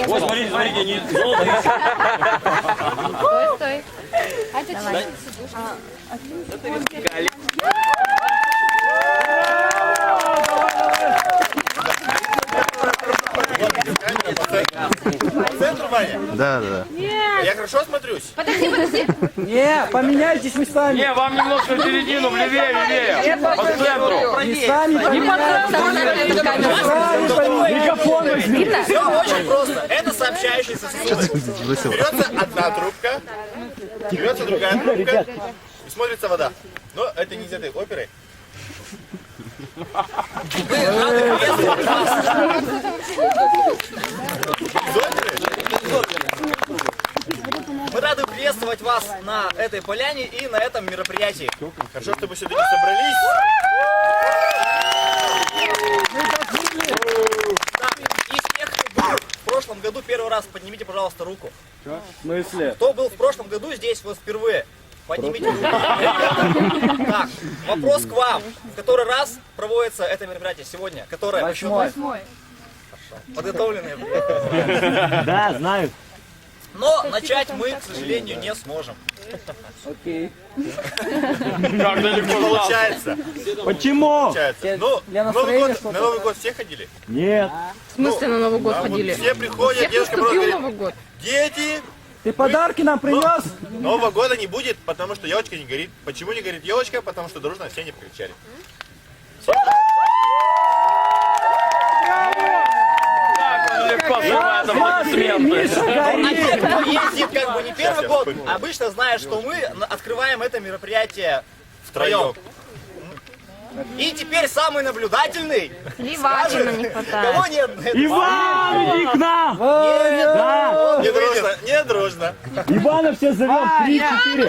Вот, смотрите, не Стой. А это давай. По центру, Ваня? Да, да. Я хорошо смотрюсь? Подожди. Не, поменяйтесь местами. Не, вам немножко в середину, левее. По центру. Местами поменяйтесь. Мегафон возьми. Все очень просто. Это сообщающиеся сосуды. Берется одна трубка, берется другая трубка и смотрится вода. Но это не из этой оперы. Мы рады приветствовать вас на этой поляне и на этом мероприятии. Хорошо, что мы все-таки собрались. Так, из тех, кто был в прошлом году первый раз, поднимите, пожалуйста, руку. В смысле? Кто был в прошлом году здесь вот впервые? Поднимите руку. Так, вопрос к вам. В который раз проводится это мероприятие сегодня? Которое? 8-й. Подготовленные. Да, знаю. Но начать мы, к сожалению, не сможем. Окей. Как далеко Получается. Почему? Получается. Ну, для Новый настроения год, что-то. на Новый год все ходили? Нет. В смысле на Новый год А вот ходили? все приходят, Всех девушка просто наступил говорит, Новый год. дети, Ты подарки нам принес? Нового года не будет, потому что елочка не горит. Почему не горит елочка? Потому что дружно все не покричали. легко снимает аплодисменты. А те, кто ездит как бы не первый год, обычно знают, что мы открываем это мероприятие втроем. И теперь самый наблюдательный. Ливанина не хватает. Кого нет? Иван, иди к нам! Нет, Да. не дружно, не дружно. Ивана все зовем. 3-4.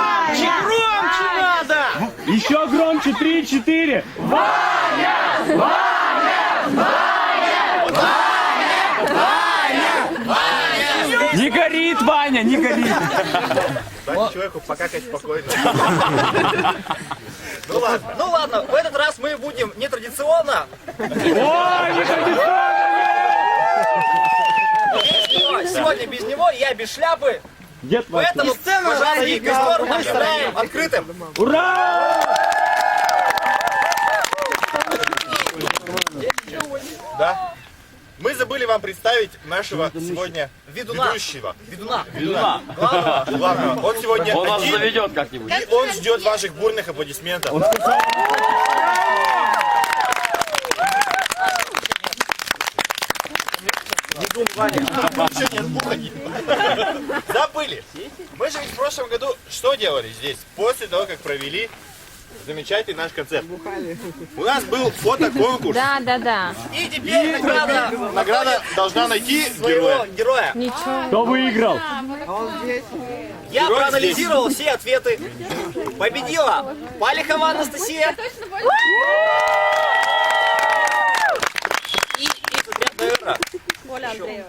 Громче надо! Еще громче. 3-4. Не горит, Ваня, не горит. Дайте человеку покакать спокойно. Ну ладно, в этот раз мы будем нетрадиционно. Ой, не традиционно. Сегодня без него, я без шляпы. Дед Вася. Поэтому, пожалуйста, и костер объявляем открытым. Ура! Да. Мы забыли вам представить нашего сегодня ведущего. Ведуна. Главного. Он сегодня Он нас один, заведет как-нибудь. и он ждет ваших бурных аплодисментов. Не думай, Ваня, еще нет бухани. Забыли. Мы же ведь в прошлом году что делали здесь? После того, как провели замечательный наш концерт. У нас был фотоконкурс. Да. И теперь награда должна найти своего героя. Ничего. Кто выиграл? Я проанализировал все ответы. Победила Палихова Анастасия. И наверное, Оля Андреева.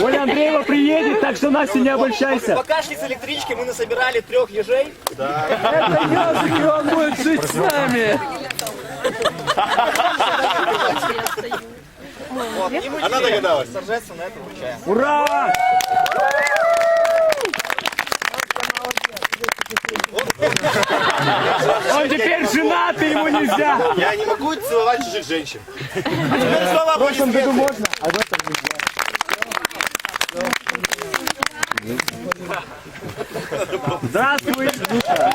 Оля Андреева приедет, так что Настя, не обольщайся. пока шли с электрички, мы насобирали 3 ежей. Это ежик, и он будет жить с нами. Вот. И мы Она теперь догадалась. торжественно это вручаем. Ура! Он теперь женат, и ему нельзя. Я не могу целовать чужих женщин. А теперь снова аплодисменты. можно, а в этом нельзя. Здравствуй, Илюша.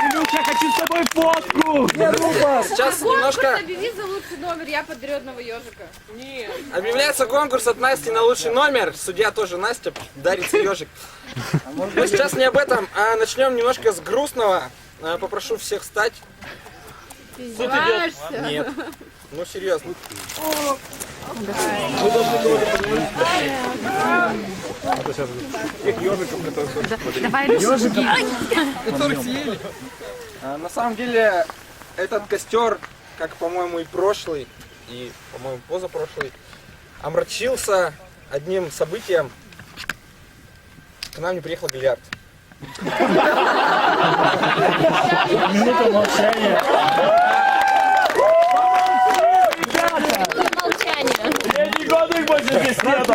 Илюша, хочу с тобой фотку. Сейчас немножко Объявить за лучший номер я подрядного ежика. объявляется конкурс от Насти на лучший номер. Судья тоже Настя, дарится ежик. Но сейчас не об этом, а начнем немножко с грустного. Попрошу всех встать. Издеваешься? Нет. Ну серьезно. Давай На самом деле, этот костер, как, по-моему, и прошлый, и, по-моему, позапрошлый, омрачился одним событием. к нам не приехал бильярд. Минута молчания. Молчание. Я никогда больше здесь нету.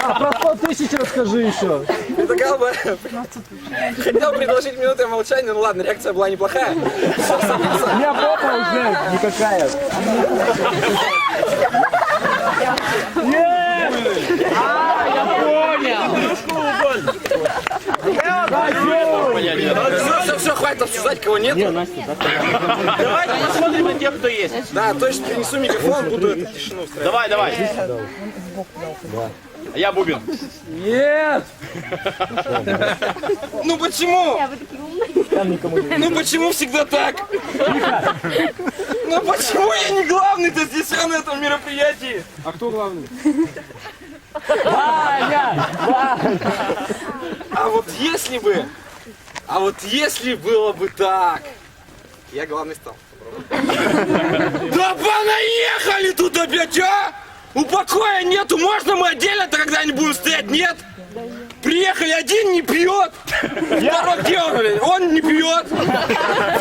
А про 100 тысяч расскажи еще. Предлагал бы... Хотел предложить минуту молчания, ну ладно, реакция была неплохая. Всё, садимся. У меня попа уже никакая. Все, хватит обсуждать, кого нет. Давайте посмотрим на тех, кто есть. Да, точно принесу микрофон, буду эту тишину устраивать. Давай. А я бубен. Нет! Ну почему? Ну почему всегда так? Ну почему я не главный-то здесь на этом мероприятии? А кто главный? А вот если было бы так, я главный стал. Да понаехали тут опять, а? Упокоя нету, можно мы отдельно-то когда-нибудь будем стоять? Нет? Приехали, один не пьет, второй где он, блин? Он не пьет,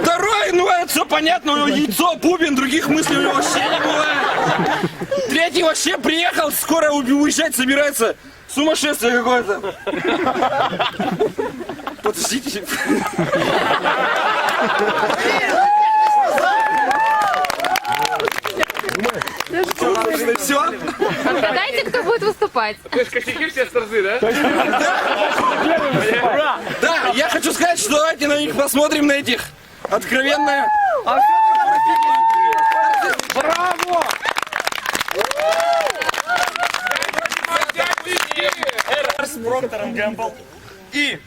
второй, ну это все понятно, у него яйцо, бубен, других мыслей у него вообще не бывает. Третий вообще приехал, скоро уезжать собирается, сумасшествие какое-то. Подождите. Все? Отгадайте, кто будет выступать. Да, я хочу сказать, что давайте на них посмотрим, на этих откровенные. С Проктором Гэмбл и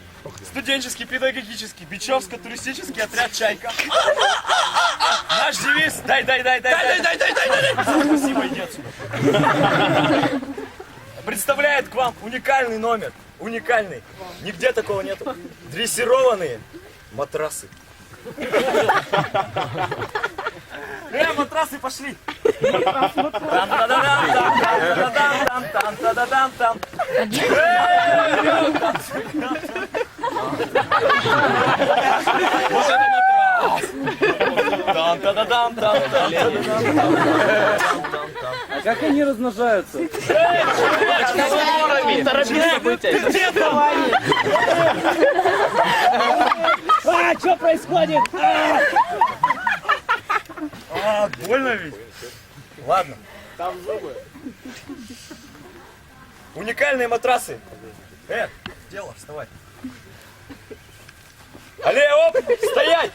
студенческий педагогический Бичевско-туристический отряд «Чайка». Наш девиз дай. Спасибо, иди отсюда. Представляет к вам уникальный номер. Уникальный. Нигде такого нету. Дрессированные матрасы. Матрасы пошли. Как они размножаются? А, что происходит? Больно ведь? Ладно. Там зубы. Уникальные матрасы. Дело, вставай. Алле, оп, стоять!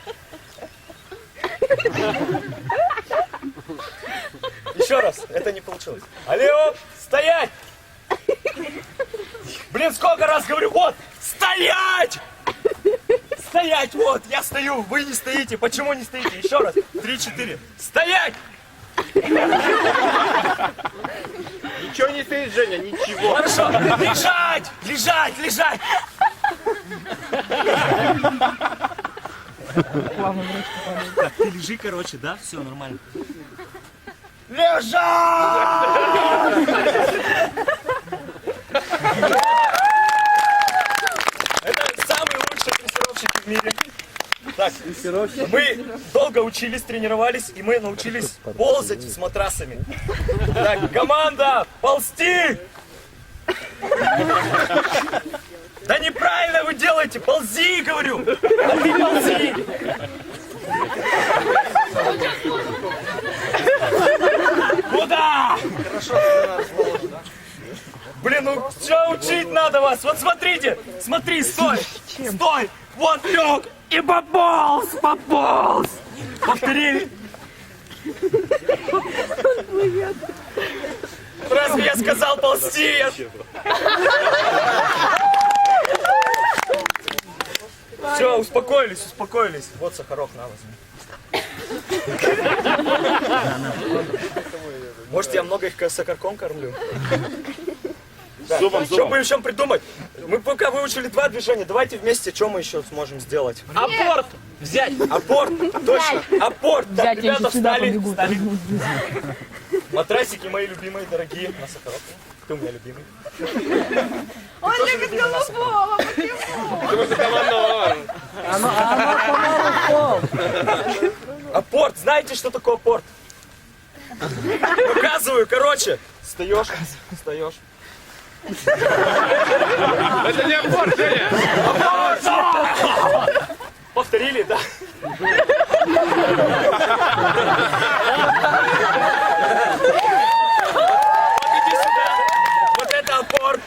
Еще раз, это не получилось. Алле, оп, стоять! Блин, сколько раз говорю, вот, стоять! Стоять, вот, я стою, вы не стоите. Почему не стоите? Еще раз, 3-4. Стоять! Ничего не стоит, Женя, ничего. Хорошо, лежать, лежать. Так, ты лежи, короче, да? Все нормально. Лежать! Это самые лучшие дрессировщики в мире. Так, мы долго учились, тренировались, и мы научились ползать с матрасами. Так, команда, ползти! Да неправильно вы делаете, ползи, говорю! А ты ползи! Куда? Блин, ну что учить надо вас? Вот смотрите, смотри, стой, стой, вот лег и пополз. Повтори. Разве я сказал ползти? Все, успокоились. Вот сахарок на вас. Может, я много их сахарком кормлю? Да. Что будем еще придумать? Мы пока выучили 2 движения, давайте вместе, что мы еще сможем сделать? Апорт! Взять! Апорт! Точно! Апорт! Так, ребята, встали. Матрасики мои любимые, дорогие. На сахарок. Кто у меня любимый? Он любит голубого. Апорт. Знаете, что такое апорт? Показываю. Короче, встаешь. Это не апорт, Женя! Повторили, да? Вот иди сюда. Вот это апорт.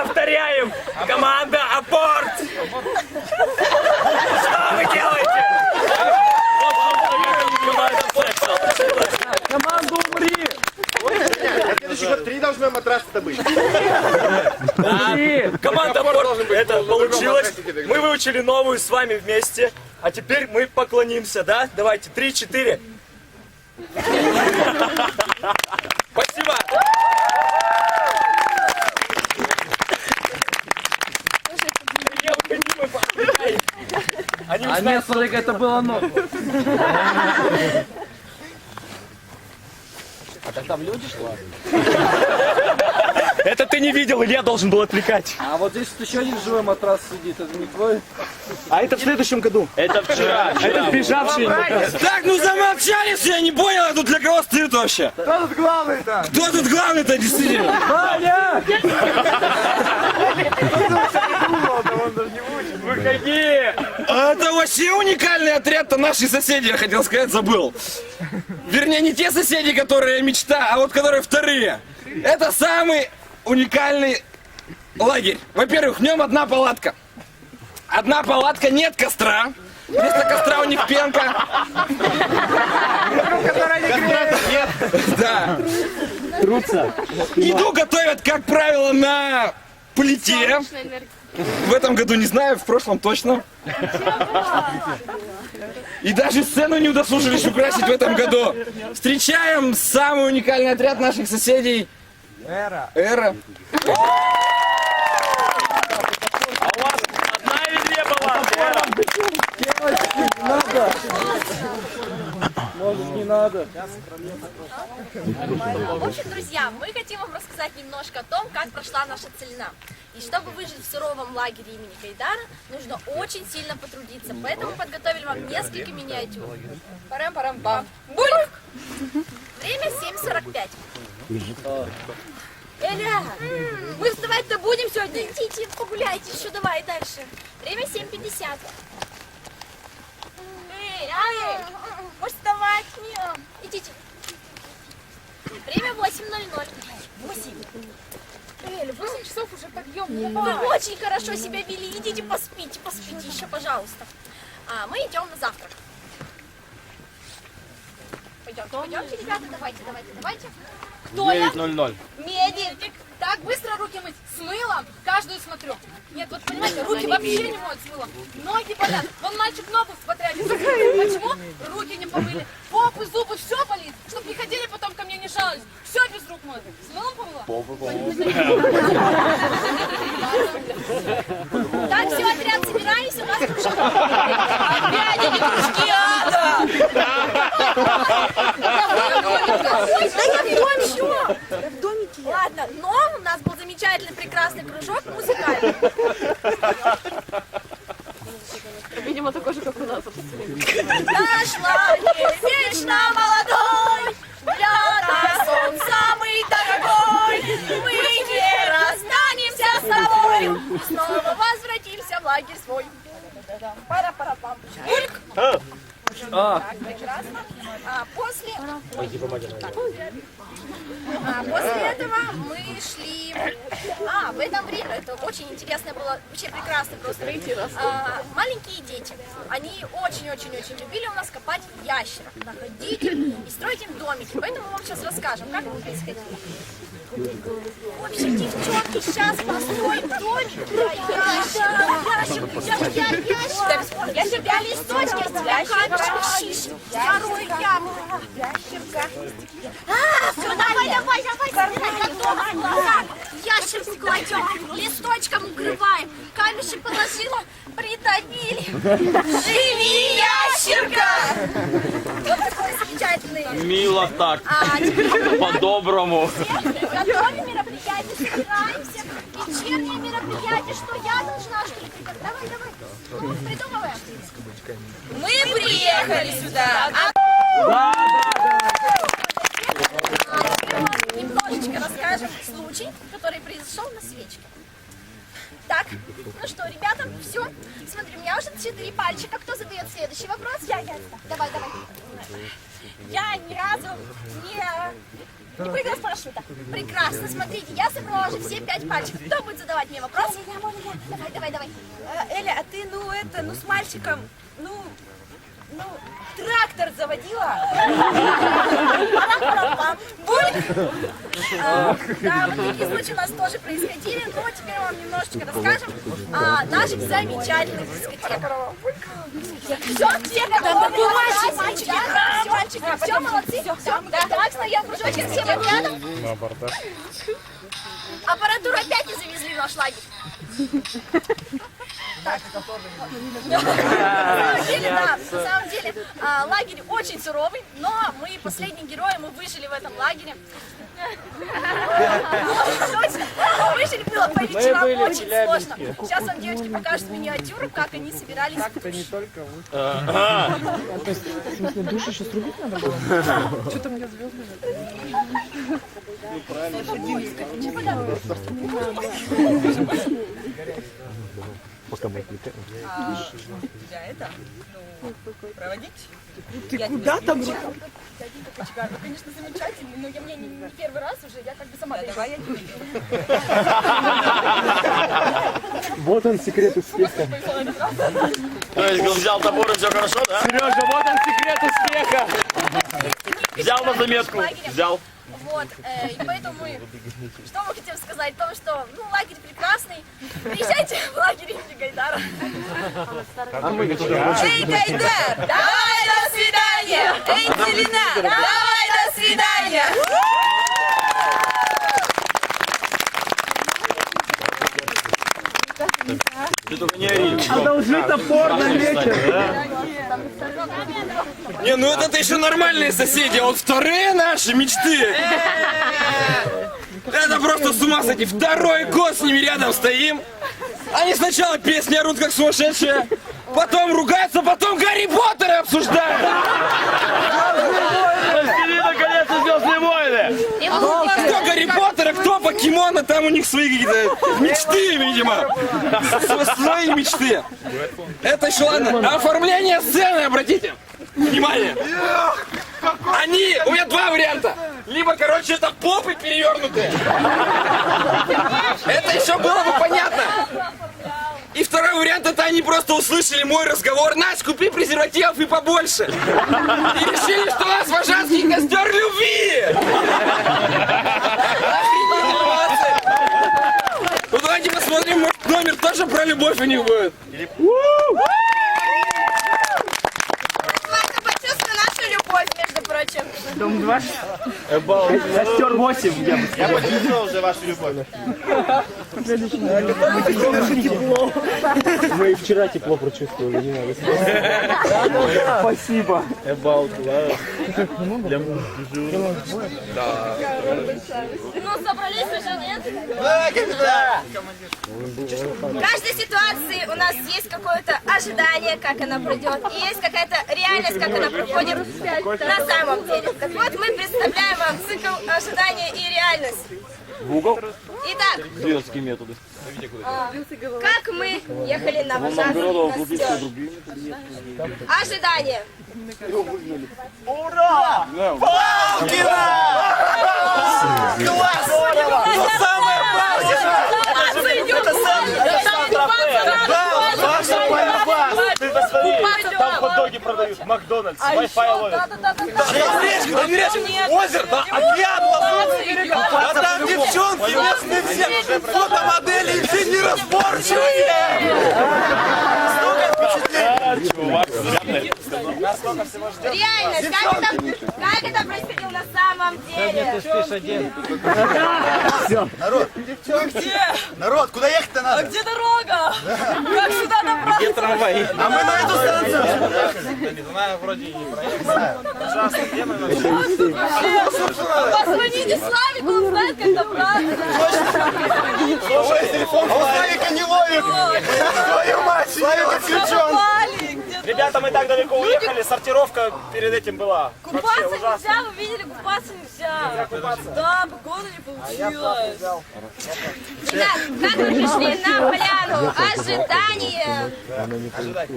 Повторяем. Команда апорт. Что вы делаете? Команда апорт. Команда умри! На следующий год 3 должны матраса быть. Умри! Команда апорт. Это получилось. Мы выучили новую с вами вместе. А теперь мы поклонимся, да? Давайте, 3-4. Спасибо. Они А узнают. нет, смотри, это было ног. А так там люди шла? Это ты не видел, Илья должен был отвлекать. А вот здесь еще один живой матрас сидит, это не твой? А это в следующем году. Это вчера. Это сбежавший. Так, ну замолчались, я не понял, а тут для кого стоит вообще? Кто тут главный-то? Кто тут главный-то, действительно? Ваня! Выходи! А это вообще уникальный отряд-то наши соседи, я хотел сказать, забыл. Вернее, не те соседи, которые мечта, а вот которые вторые. Это самый уникальный лагерь. Во-первых, в нем одна палатка. Одна палатка, нет костра. Вместо костра у них пенка. Нет. Да. Еду готовят, как правило, на плите. В этом году не знаю, в прошлом точно. И даже сцену не удосужились украсить в этом году. Встречаем самый уникальный отряд наших соседей. Эра. Одна или две палатки? Может, не надо. В общем, друзья, мы хотим вам рассказать немножко о том, как прошла наша целина. И чтобы выжить в суровом лагере имени Гайдара, нужно очень сильно потрудиться. Поэтому подготовили вам несколько миниатюр. Парам-парам-пам. Бульк! Время 7:45. Эля, мы вставать-то будем сегодня? Идите, погуляйте еще, давай дальше. Время 7:50. Эй, можешь вставать? Нет. Идите. Время 8:00. 8. Эль, 8 часов уже подъем. Вы очень хорошо себя вели. Идите поспите еще, пожалуйста. А мы идем на завтрак. Пойдемте, ребята, давайте. Кто я? 9:00. Медик. Так, быстро руки мыть. С мылом каждую смотрю. Нет, вот понимаете, руки вообще не моют с мылом. Ноги болят. Вон мальчик ногу в подряде закрыл. Почему? Руки не помыли. Попы, зубы, все болит. Чтоб не ходили потом ко мне, не жаловались. Все без рук моют. С мылом помыла? Так, все, отряд, собираемся. У нас кружок. Опять эти кружки ада. Да я в доме, что? В домике. Ладно, но у нас был замечательный, прекрасный кружок музыкальный. Видимо, такой же, как у нас. Наш лагерь вечно молодой, для нас он самый дорогой. Мы не расстанемся с тобой, снова возвратимся в лагерь свой. Пара-пара-пам. Бульк! Так, прекрасно. После этого мы шли... в это время, это очень интересно было, вообще прекрасно просто. Маленькие дети, они очень-очень-очень любили у нас копать ящеров, находить их и строить им домики. Поэтому мы вам сейчас расскажем, как это происходило. В общем, девчонки, сейчас построим домик для ящеров. Ящерка, листочки, камешек, шишек, вторую яму. Ящерка. Все, давай, готово. Ящерку кладем, листочком укрываем, камешек положила, придавили. Живи, ящерка! Вот такое замечательное. замечательные. Мило так, А теперь по-доброму. готовим мероприятие, собираемся. Вечернее мероприятие, что я должна, что ли, приготовить? Давай. Придумываем. Мы приехали сюда. Немножечко расскажем случай, который произошел на свечке. Так, ну что, ребята, все. Смотри, у меня уже 4 пальчика. Кто задает следующий вопрос? Я. Давай. Я ни разу не прыгала с парашюта. Прекрасно, смотрите, я собрала уже все 5 пальчиков. Кто будет задавать мне вопрос? Я. Давай. Эля, а ты, с мальчиком, трактор заводила? Да, вот такие случаи у нас тоже происходили, но теперь мы вам немножечко расскажем о наших замечательных дискотеках. Все, мальчики, все, молодцы. Так, стоим кружочек, все рядом. Аппаратуру опять не завезли в наш лагерь. На самом деле, лагерь очень суровый, но мы последние герои, мы выжили в этом лагере. Выжили, было по вечерам очень сложно. Сейчас вам девочки покажут миниатюру, как они собирались в душ. Не только вы. В смысле, душ еще срубить надо было? Что там я звездный? Проводить? Ты куда там? Ну, конечно, замечательный, но я мне не первый раз уже, я как бы сама. Давай я Вот он секрет успеха. То есть он взял топор и все хорошо, да? Сережа, вот он секрет успеха. Взял на заметку. Взял. Вот, и поэтому мы, что мы хотим сказать, о том, что, лагерь прекрасный, приезжайте в лагерь имени Гайдара. Эй, Гайдар, давай до свидания! Эй, Целина, давай до свидания! Ты только не ори. Одолжи топор на вечер. Не, ну это еще нормальные соседи, а вот вторые наши мечты. Это просто с ума сойти. Второй год с ними рядом стоим. Они сначала песни орут как сумасшедшие, потом ругаются, потом Гарри Поттера обсуждают. Раскели наконец-то «Звездные войны». Кто Гарри Поттера, кто Покемона, там у них свои какие-то мечты, видимо. Свои мечты. Это еще ладно. Оформление сцены, обратите внимание. Они, у меня два варианта. Либо, короче, это попы перевернутые. Это еще было бы понятно. И второй вариант, это они просто услышали мой разговор. Настя, купи презервативов и побольше. И решили, что у нас вожатский костер любви. Ну давайте посмотрим, может номер тоже про любовь у них будет. Почувствуй нашу любовь, между прочим. Дом 2. Костер 8. Я почувствовал уже вашу любовь. Мы и вчера тепло прочувствовали, не надо. Спасибо. Ну, собрались уже, нет? В каждой ситуации у нас есть какое-то ожидание, как она пройдет, и есть какая-то реальность, как она проходит на самом деле. Так вот, мы представляем вам цикл ожидания и реальность. В угол? Итак, Детские методы. как мы ехали на вожатый костер? Ожидание. Там хот-доги продают, Макдональдс, Wi-Fi ловят. Озеро, да, океан лазурный. А там девчонки, местные все, фотомодели и все неразборчивые. Столько впечатлений. Реальность. Как это происходило на самом деле? Народ, Народ, куда ехать-то надо? Где дорога? Как сюда добраться? Трамвай. А мы на эту станцию. Позвоните Славику, он знает, как добраться. Телефон Славика не ловит. Твою мать, Славик отключен. Валик, где Ребята, мы так далеко уехали, сортировка перед этим была. купаться нельзя, вы видели, купаться нельзя. Да, погода не получилась. Ребят, как вы пришли на поляну? Ожидание.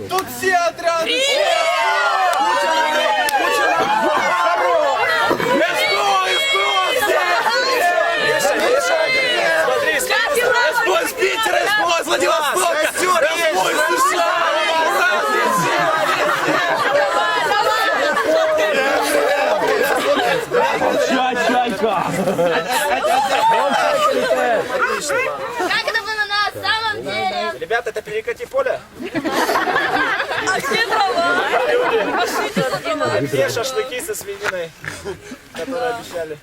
Тут все отряды. Смотри, СПО из Питера, СПО из Владивостока, СПО из США. Как это было на самом деле? ребята, это перекати поле. А где дрова? Пошлите за дрова. Где шашлыки со свининой, которые обещали?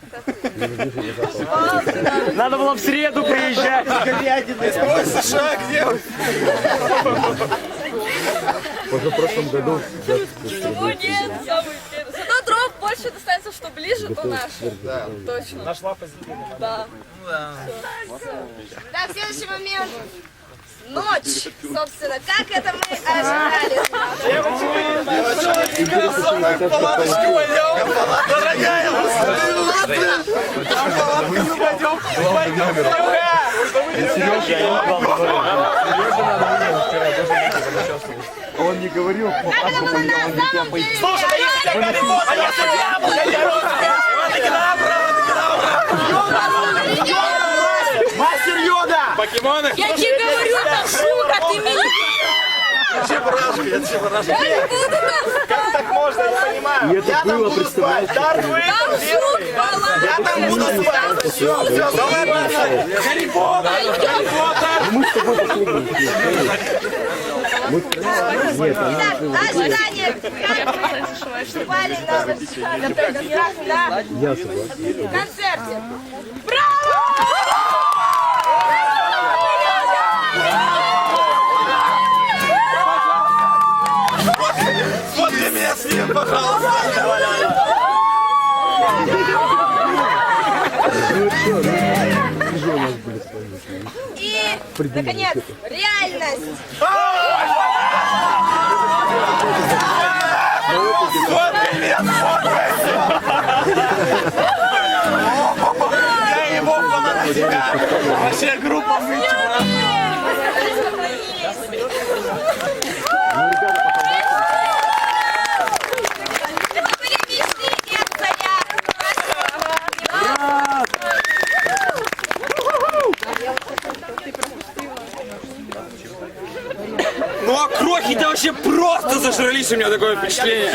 Надо было в среду приезжать. СПО из США где? Ну нет, самый первый. Зато дров больше достанется, что ближе, то наши. Да. Точно. Нашла позитивно. Да. Так, следующий момент. Ночь, собственно, как это мы ожидали. Палаточки пойдем. Дорогая, Как это было на самом деле? Слушай, да если тебя Гарри Поттер, если Мастер Йода! Покемоны? Я тебе говорю, там шутка, ты меня... Как так можно, я не понимаю. я там буду спать. Дарт Там Вейдер первый. шутка была. Я там буду спать. Все, давай, Гарри Поттер! Гарри Поттер! Итак, ожидание. Как мы выступали на концерте. Сфоткай меня с ним, пожалуйста. И, наконец, реальность. Сфоткай меня, сфоткай. Я его на тебя. Вообще группа вычурна. Это были мечты и Ну а крохи-то вообще просто зажрались, у меня такое впечатление.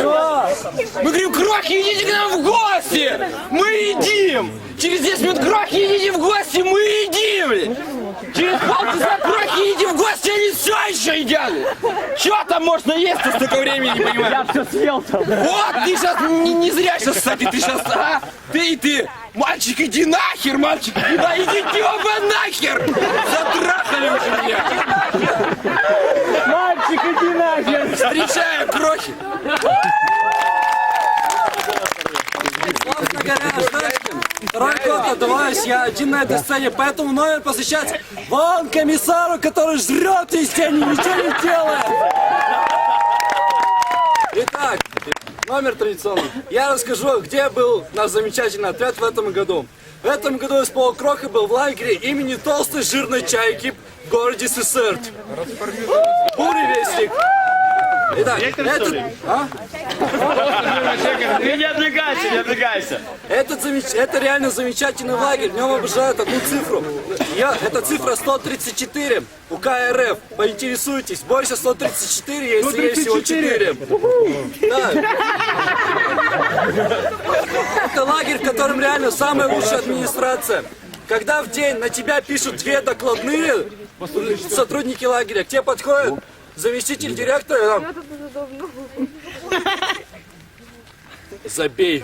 Мы говорим, крохи, идите к нам в гости! Мы едим! Через 10 минут крохи, идите в гости, мы едим! Блин. Через полчаса крохи, идите в гости, они все еще едят! Че там можно есть за столько времени, не понимаю? Я все съел там. Вот, ты сейчас не зря сейчас, кстати, ты сейчас, а? Ты и ты. Мальчик, иди нахер, мальчик, куда идите оба нахер! Затрахали уже меня! Мальчик, иди нахер! Встречаем, крохи! Собственно говоря, знаете, второй год отдаваюсь я один на этой сцене, поэтому номер посвящать вон комиссару, который жрет весь день и ничего не делает. Итак, номер традиционный. Я расскажу, где был наш замечательный отряд в этом году. В этом году СПО Кроха был в лагере имени толстой жирной чайки в городе Сесерть. Буревестник. Итак, Не отвлекайся, не отвлекайся. Это реально замечательный лагерь, в нем обожают одну цифру. Это цифра 134 УК РФ. Поинтересуйтесь, больше 134, если есть всего 4. Да. Это лагерь, в котором реально самая лучшая администрация. Когда в день на тебя пишут 2 докладные сотрудники лагеря, к тебе подходят заместитель директора, там, забей.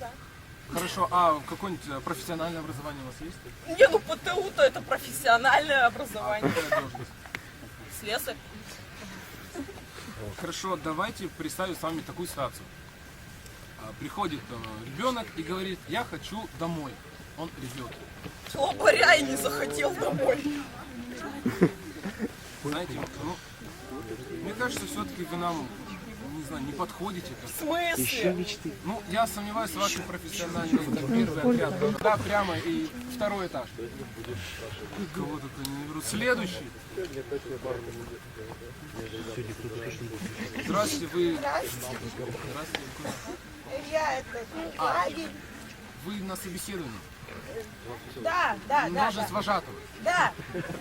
да. Хорошо, а какое-нибудь профессиональное образование у вас есть? Не, ну ПТУ-то это профессиональное образование. Какая должность? Слесарь. Хорошо, давайте представим с вами такую ситуацию. Приходит ребенок и говорит, я хочу домой. Он ревет. Чего говоря, и не захотел домой. Знаете, ну, мне кажется, все-таки вы нам, не знаю, не подходите. В смысле? Ну, я сомневаюсь в вашей профессиональной, это первый отряд. Да, прямо и второй этаж. Кого-то не беру. Следующий. Здравствуйте, вы... Здравствуйте, Я это, лагерь. вы на собеседовании. Да. Множество вожатых. Да.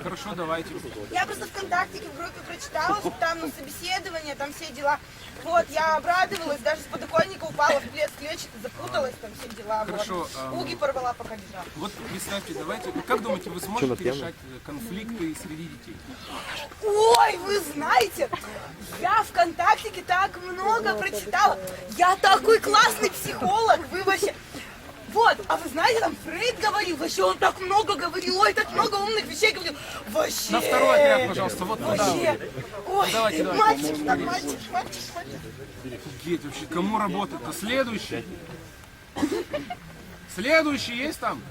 Хорошо, давайте. Я просто ВКонтакте в группе прочитала, что там на собеседование, там все дела. Вот, я обрадовалась, даже с подоконника упала в плед, с клетчатой, запуталась, там все дела. Хорошо, Вот. Уги порвала, пока бежала. Вот представьте, давайте, как думаете, вы сможете решать конфликты среди детей? Ой, вы знаете, я ВКонтактике так много прочитала. Я такой классный психолог, вы вообще... Вот, а вы знаете, там Фрейд говорил, вообще он так много говорил, ой, так много умных вещей говорил. Вообще. На второй отряд, пожалуйста, вот туда. Вообще. Ой, Давайте. мальчик, мальчик. Офигеть, вообще, кому работать-то? Следующий. Следующий есть там?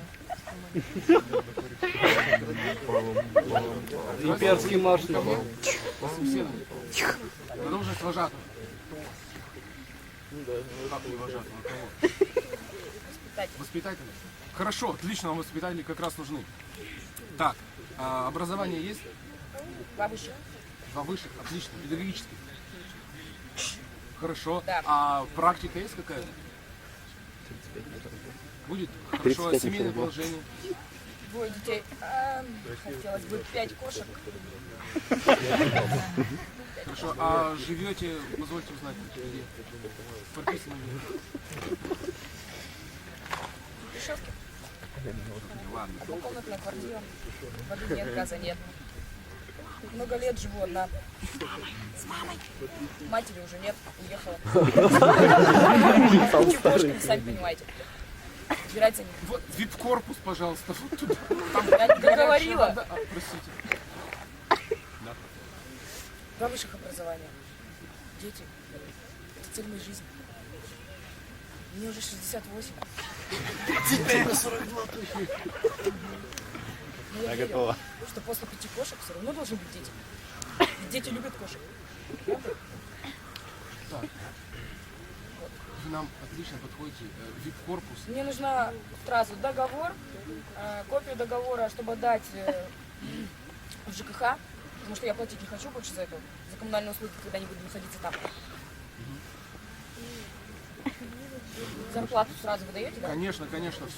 Имперский марш. Кого? На собеседовании. На должность вожатого. Как не вожатого, а кого? Воспитатель. Хорошо, отлично, вам воспитатели как раз нужны. Так, образование есть? Два высших. Два высших, отлично, педагогических. Хорошо. Да. А практика есть какая-то? Будет? Хорошо, а семейное положение? Двое детей. Хотелось бы 5 кошек. Хорошо, а живете, позвольте узнать, где? Прописано где? Дешевки. Ладно. Двухкомнатная квартира. Воды нет, газа нет. Много лет живу одна. С мамой. Матери уже нет, уехала. Кошки, сами понимаете. Убирать они. Вот, вип-корпус, пожалуйста, вот туда. Там Я не договорила. вода. Простите. Два высших образования. Дети. Это цель моей жизни. Мне уже 68. Но я верю, что после 5 кошек все равно должны быть дети. Ведь дети любят кошек. Правда? Так. Вы нам отлично подходите. Вип-корпус. Мне нужна сразу договор, копию договора, чтобы отдать в ЖКХ, потому что я платить не хочу больше за это, за коммунальные услуги, когда не буду находиться там. Зарплату сразу выдаете, да? Конечно,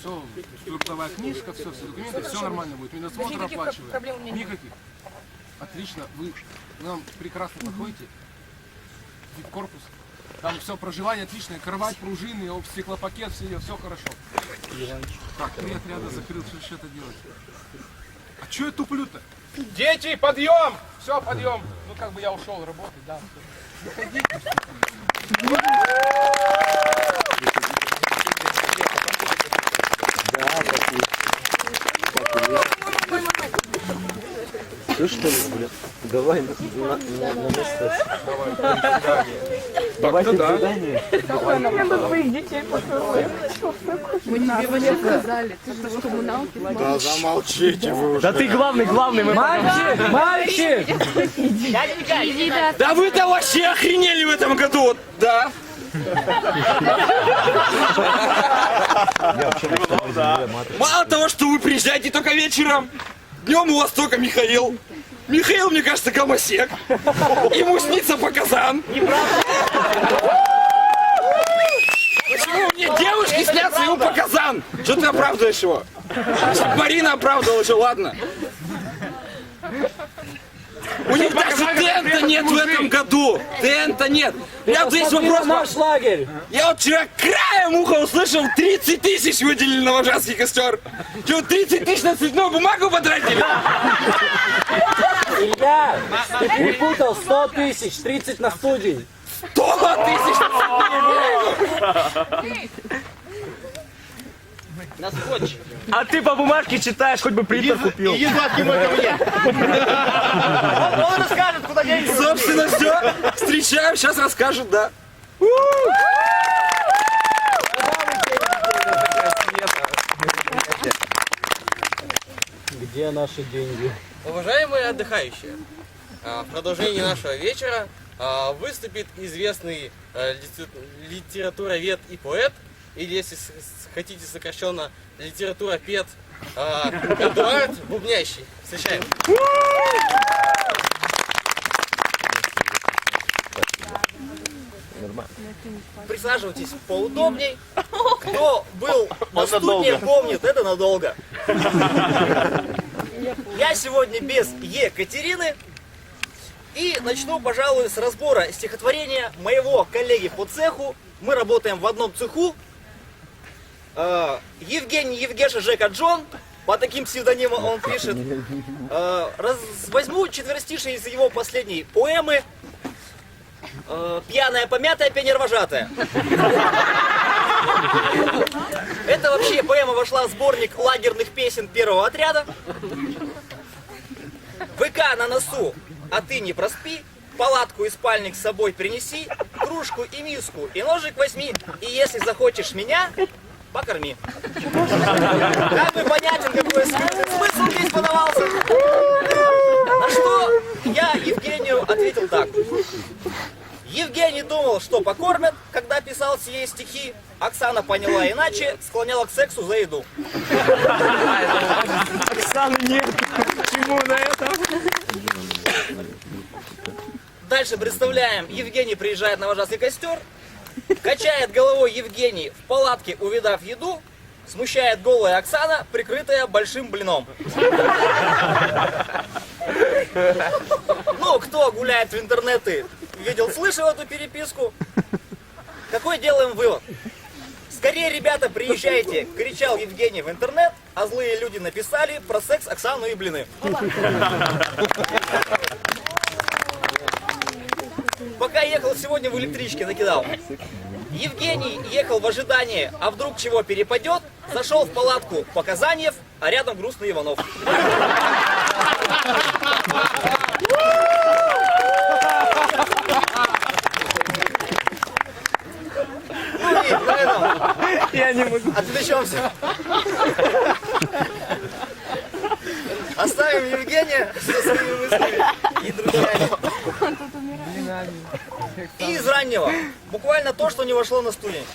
все, трудовая книжка, все документы, все нормально будет. Медосмотр Никаких оплачиваем. проблем у меня нет. Никаких. Отлично, вы нам прекрасно подходите. Вип-корпус. Там все, проживание отличное, кровать, пружины, стеклопакет, все хорошо. Так, 3 отряда закрыл, что это делать? А что я туплю-то? Дети, подъем! Все, подъем. Ну, как бы я ушел работать, да. Ты что ли, блядь? Давай на место. Давайте свидание. Мы тебе вообще сказали, ты же в коммуналке. Да замолчите вы уже. Да ты главный, мы... Мальчик! Да вы-то вообще охренели в этом году, да? Мало того, что вы приезжаете только вечером, днем у вас только Михаил. Михаил, мне кажется, гомосек. Ему снится показан. Почему мне девушки снятся, ему показан? Что ты оправдываешь его? Марина оправдывала уже, ладно. У них даже тента нет в этом году. Тента нет. Я вот здесь вопрос. Наш лагерь. Я вот вчера краем уха услышал, 30 тысяч выделили на вожатский костер. Что, 30 тысяч на цветную бумагу потратили? Илья, ты перепутал 100 тысяч, 30 на студень. 100 тысяч на цветную бумагу. На скотч. А ты по бумажке читаешь, хоть бы принтер купил. Иди сладкий мой ко мне. Он расскажет, куда деньги. Собственно, все. Встречаем, сейчас расскажут, да. Где наши деньги? Уважаемые отдыхающие, в продолжении нашего вечера выступит известный литературовед и поэт, или если хотите сокращенно литературопед, Эдуард Бубнящий. Встречаем. Присаживайтесь поудобней. Кто был на студне, помнит, это надолго. Я сегодня без Екатерины. И начну, пожалуй, с разбора стихотворения моего коллеги по цеху. Мы работаем в одном цеху. Евгений Евгеша Жека Джон. По таким псевдонимам он пишет. Возьму четверостишие из его последней поэмы. Пьяная, помятая, пионервожатая. Это вообще поэма вошла в сборник лагерных песен первого отряда. ВК на носу, а ты не проспи. Палатку и спальник с собой принеси. Кружку и миску, и ножик возьми. И если захочешь меня, покорми. Как бы понятен, какой смысл здесь подавался. На что я Евгению ответил так. Евгений думал, что покормят, когда писал сие стихи. Оксана поняла иначе, склоняла к сексу за еду. Оксаны нет. Почему на это? Дальше представляем, Евгений приезжает на вожатый костер, качает головой Евгений в палатке, увидав еду, смущает голая Оксана, прикрытая большим блином. Ну, кто гуляет в интернете, видел, слышал эту переписку. Какой делаем вывод? Скорее, ребята, приезжайте, кричал Евгений в интернет, а злые люди написали про секс, Оксану и блины. Пока ехал сегодня в электричке, накидал. Евгений ехал в ожидании, а вдруг чего перепадет, зашел в палатку Показаниев, а рядом грустный Иванов. Ну и на этом. Я не могу. Отвлечемся. Оставим Евгения со своими мыслями и друзьями. И из раннего. Буквально то, что не вошло на студень.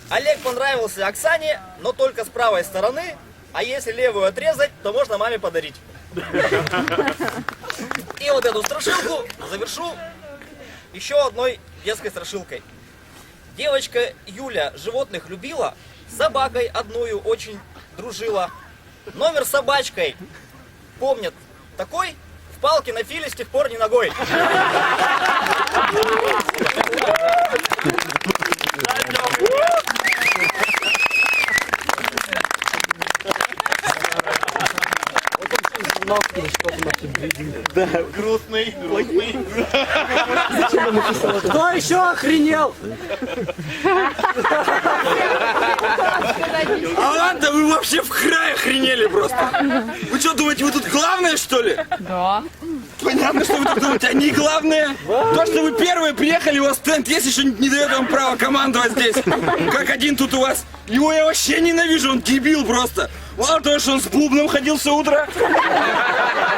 Олег понравился Оксане, но только с правой стороны. А если левую отрезать, то можно маме подарить. И вот эту страшилку завершу еще одной детской страшилкой. Девочка Юля животных любила, с собакой одную очень дружила. Номер с собачкой помнят такой, в палке на филе с тех пор не ногой. Да, грустный. Кто еще охренел? А ладно, вы вообще в край охренели просто. Вы что, думаете, вы тут главное, что ли? Да. Понятно, что вы тут думаете, они главные. То, что вы первые приехали, у вас стенд есть, еще не дает вам права командовать здесь. Как один тут у вас. Его я вообще ненавижу, он дебил просто. Мало того, что он с бубном ходил все утро.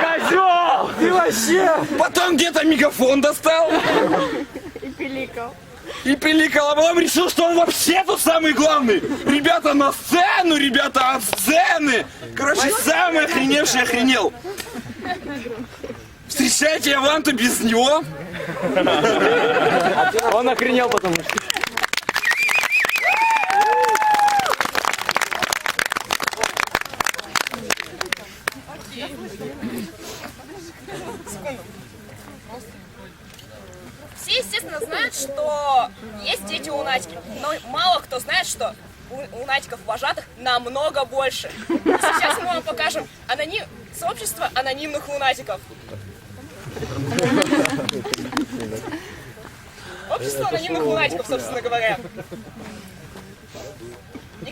Козел! И вообще. Потом где-то мегафон достал. И пиликал. И пиликал, а потом решил, что он вообще тут самый главный. Ребята на сцену, ребята от сцены. Короче, самый охреневший охренел. Встречайте Аванту без него. Он охренел, потому что... Все, естественно, знают, что есть дети у Надьки, но мало кто знает, что у Надьков вожатых намного больше. И сейчас мы вам покажем сообщество анонимных лунатиков. Общество анонимных лунатиков, собственно говоря. И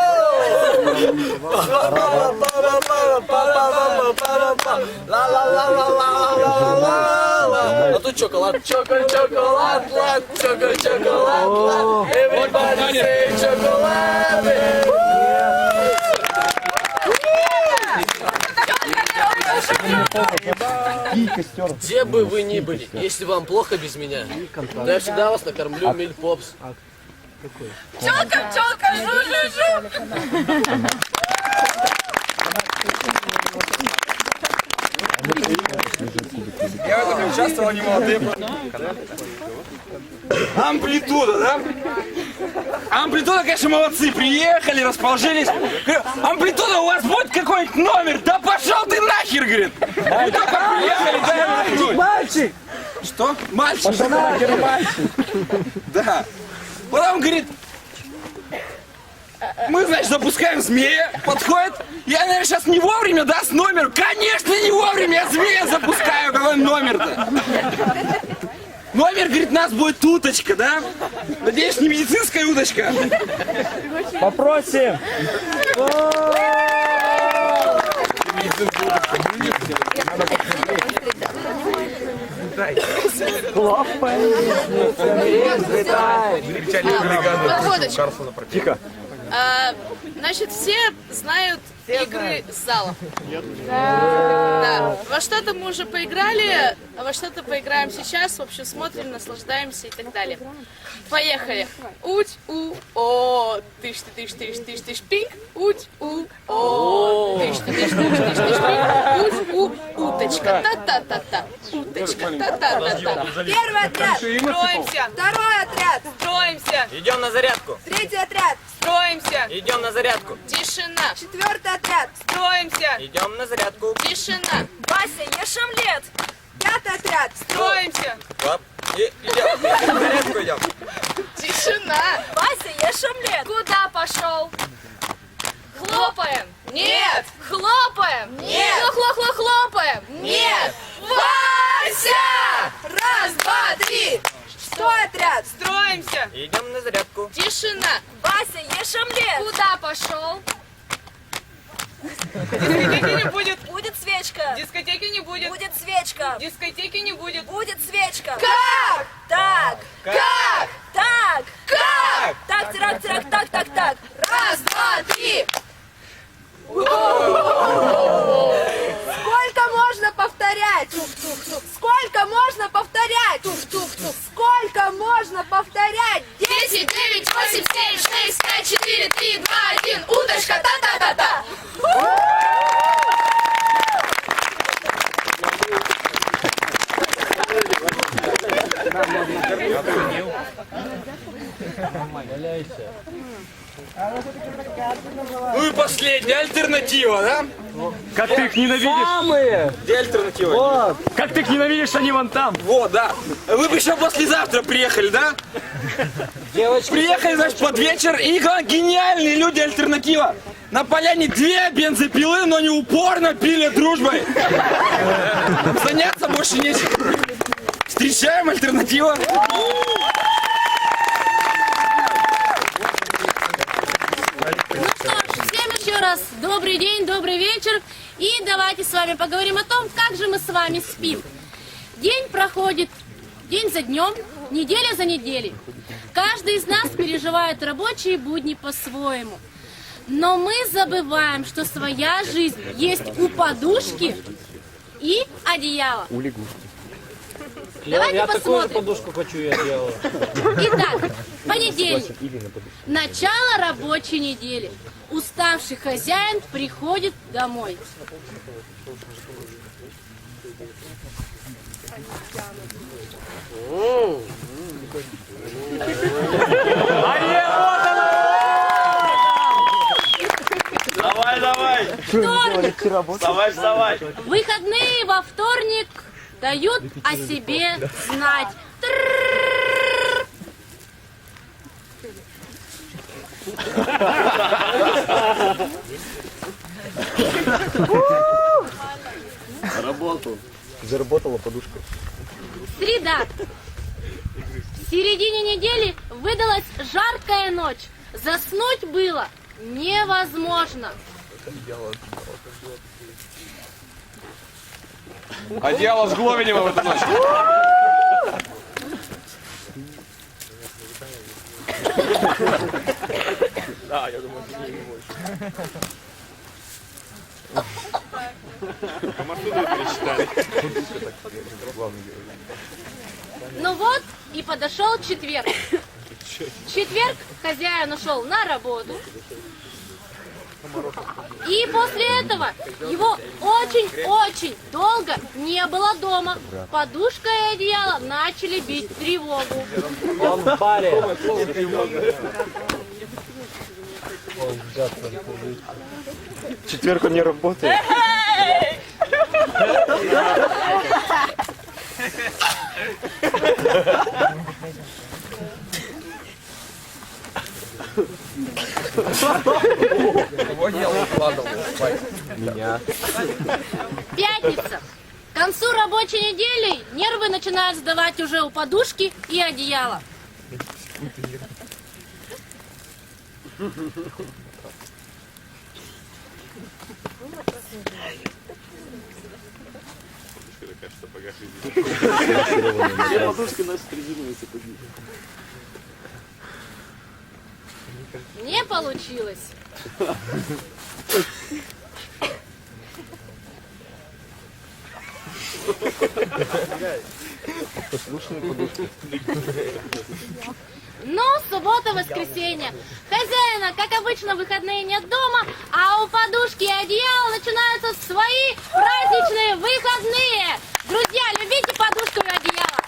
А тут шоколад. Шоколад, шоколад. Everybody say шоколад. Где бы вы ни были, если вам плохо без меня, то я всегда вас накормлю мильпопс. Пчелка, жу-жу-жу. Я в этом не участвовал, они молодые. Амплитуда, да? Амплитуда, конечно, молодцы. Приехали, расположились. Говорю, Амплитуда, у вас будет какой-нибудь номер? Да пошел ты нахер, говорит. Мы только приехали, дай отдохнуть. Мальчик! Что? Мальчик? Пошел нахер, мальчик. Да. Потом, говорит, мы, значит, запускаем змея, подходит. Я, наверное, сейчас не вовремя даст номер. Конечно, не вовремя, я змея запускаю. Какой номер-то? Номер, говорит, нас будет уточка, да? Надеюсь, не медицинская уточка. Попросим. Тихо. Значит, все знают игры с залом. Да. Во что-то мы уже поиграли, а во что-то поиграем сейчас. В общем, смотрим, наслаждаемся и так далее. Поехали. Уть-у-о, тыш-тыш-тыш-тыш-тыш, пинг. Уть-у-о, тыш-тыш-тыш-тыш-тыш, пинг. Уть-у, уточка, уточка, Первый отряд. Строимся. Второй отряд. Строимся. Идем на зарядку. Третий отряд. Строимся. Идем на зарядку. Тишина. Четвертый отряд. Строимся. Идем на зарядку. Тишина. Вася, ешь омлет. Пятый отряд. Строимся. Идем. На зарядку идем. Тишина. Вася, ешь омлет. Куда пошел? Хлопаем. Нет. Хлопаем. Нет. Хлопаем. Нет. Вася! Раз, два, три. Шестой отряд. Строимся. Идем на зарядку. Тишина. Вася, ешь омлет. Куда пошел? Дискотеки не будет. Будет свечка. Дискотеки не будет. Будет свечка. Дискотеки не будет. Будет свечка. Как? Так. Как? Так. Как? Так, тирак, тирак, так, так, так. Раз, два, три. Сколько можно повторять? Сколько можно повторять? Сколько можно повторять? 10, 9, 8, 7, 6, 5, 4, 3, 2, 1. Уточка, та-та-та-та. Ну и последняя альтернатива, да? Как ты их ненавидишь? Где альтернатива? Вот. Как ты их ненавидишь, они вон там. Вот, да. Вы бы еще послезавтра приехали, да? Девочки, Приехали, значит, под вечер, и главное, гениальные люди, альтернатива. На поляне 2 бензопилы, но не упорно пили дружбой. Заняться больше нечем. Встречаем альтернатива. Ну что ж, всем еще раз добрый день, добрый вечер. И давайте с вами поговорим о том, как же мы с вами спим. День проходит день за днем, неделя за неделей. Каждый из нас переживает рабочие будни по-своему. Но мы забываем, что своя жизнь есть у подушки и одеяла. У лягушки. Давайте посмотрим. подушку хочу, я делаю. Итак, понедельник. Или на подушке. Начало рабочей недели. Уставший хозяин приходит домой. Давай, давай. Вторник. Вставай, вставай. Выходные во вторник дают о себе знать. Работал. Заработала подушка. Среда. В середине недели выдалась жаркая ночь. Заснуть было невозможно. Одеяло жгло, видимо, в эту ночь. Да, я думаю, что не больше. Ну вот и подошел четверг. В четверг хозяин ушел на работу. И после этого его очень-очень долго не было дома. Подушка и одеяло начали бить тревогу. Он в баре. Четверг он не работает. Меня. Пятница. К концу рабочей недели нервы начинают сдавать уже у подушки и одеяла. Все подушки носят резиновые сапоги. Не получилось. Послушные подушки. Ну, суббота-воскресенье. Хозяина, как обычно, в выходные нет дома, а у подушки и одеяла начинаются свои праздничные выходные. Друзья, любите подушку и одеяло.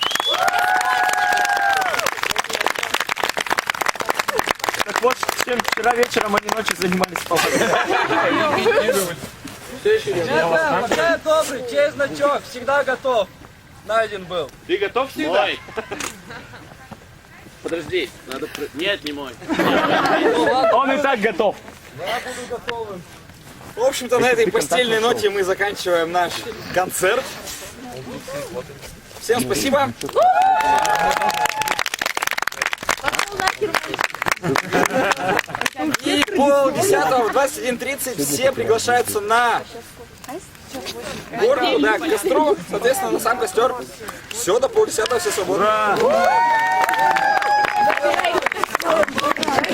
Так вот, чем вчера вечером они ночью занимались половиной. Какая добрый, чей значок, всегда готов. Найден был. Ты готов всегда? Подожди, надо... Нет, не мой. Он и так готов. Я буду готовым. В общем-то, на этой постельной ноте мы заканчиваем наш концерт. Всем спасибо. И пол-10 в 21:30 все приглашаются на горку, да, к костру, соответственно, на сам костер. Все, до пол-10 все свободно.